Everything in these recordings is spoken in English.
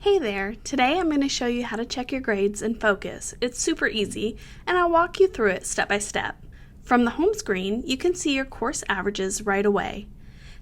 Hey there! Today I'm going to show you how to check your grades in Focus. It's super easy, and I'll walk you through it step by step. From the home screen, you can see your course averages right away.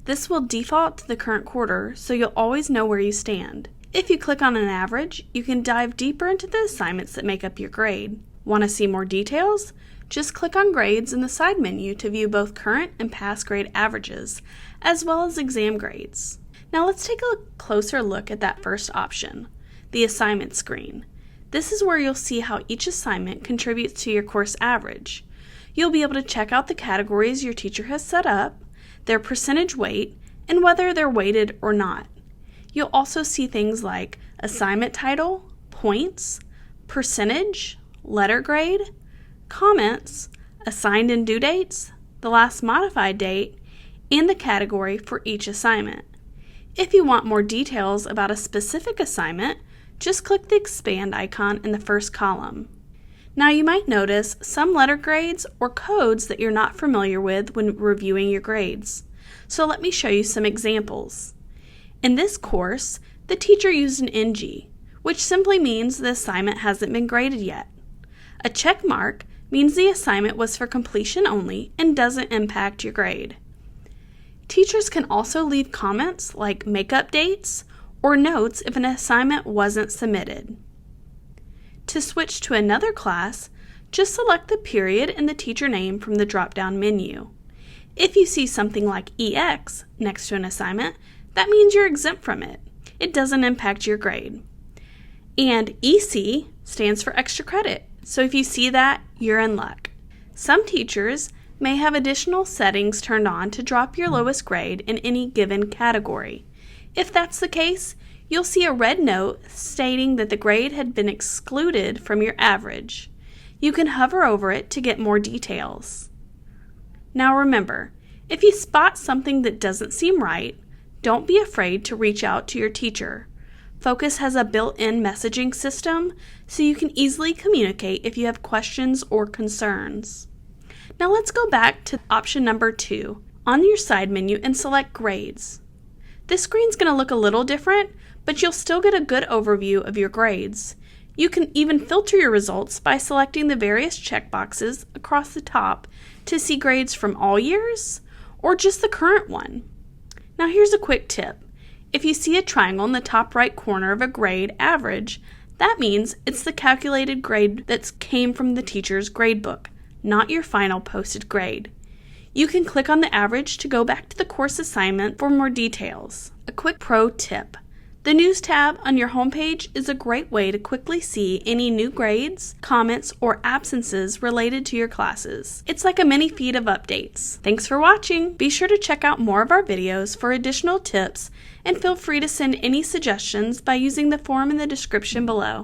This will default to the current quarter, so you'll always know where you stand. If you click on an average, you can dive deeper into the assignments that make up your grade. Want to see more details? Just click on Grades in the side menu to view both current and past grade averages, as well as exam grades. Now let's take a closer look at that first option, the assignment screen. This is where you'll see how each assignment contributes to your course average. You'll be able to check out the categories your teacher has set up, their percentage weight, and whether they're weighted or not. You'll also see things like assignment title, points, percentage, letter grade, comments, assigned and due dates, the last modified date, and the category for each assignment. If you want more details about a specific assignment, just click the expand icon in the first column. Now you might notice some letter grades or codes that you're not familiar with when reviewing your grades. So let me show you some examples. In this course, the teacher used an NG, which simply means the assignment hasn't been graded yet. A check mark means the assignment was for completion only and doesn't impact your grade. Teachers can also leave comments like makeup dates or notes if an assignment wasn't submitted. To switch to another class, just select the period and the teacher name from the drop-down menu. If you see something like EX next to an assignment, that means you're exempt from it. It doesn't impact your grade. And EC stands for extra credit, so if you see that, you're in luck. Some teachers may have additional settings turned on to drop your lowest grade in any given category. If that's the case, you'll see a red note stating that the grade had been excluded from your average. You can hover over it to get more details. Now remember, if you spot something that doesn't seem right, don't be afraid to reach out to your teacher. Focus has a built-in messaging system, so you can easily communicate if you have questions or concerns. Now let's go back to option number 2 on your side menu and select Grades. This screen's going to look a little different, but you'll still get a good overview of your grades. You can even filter your results by selecting the various checkboxes across the top to see grades from all years or just the current one. Now here's a quick tip. If you see a triangle in the top right corner of a grade average, that means it's the calculated grade that came from the teacher's gradebook, not your final posted grade. You can click on the average to go back to the course assignment for more details. A quick pro tip. The News tab on your homepage is a great way to quickly see any new grades, comments, or absences related to your classes. It's like a mini feed of updates. Thanks for watching! Be sure to check out more of our videos for additional tips and feel free to send any suggestions by using the form in the description below.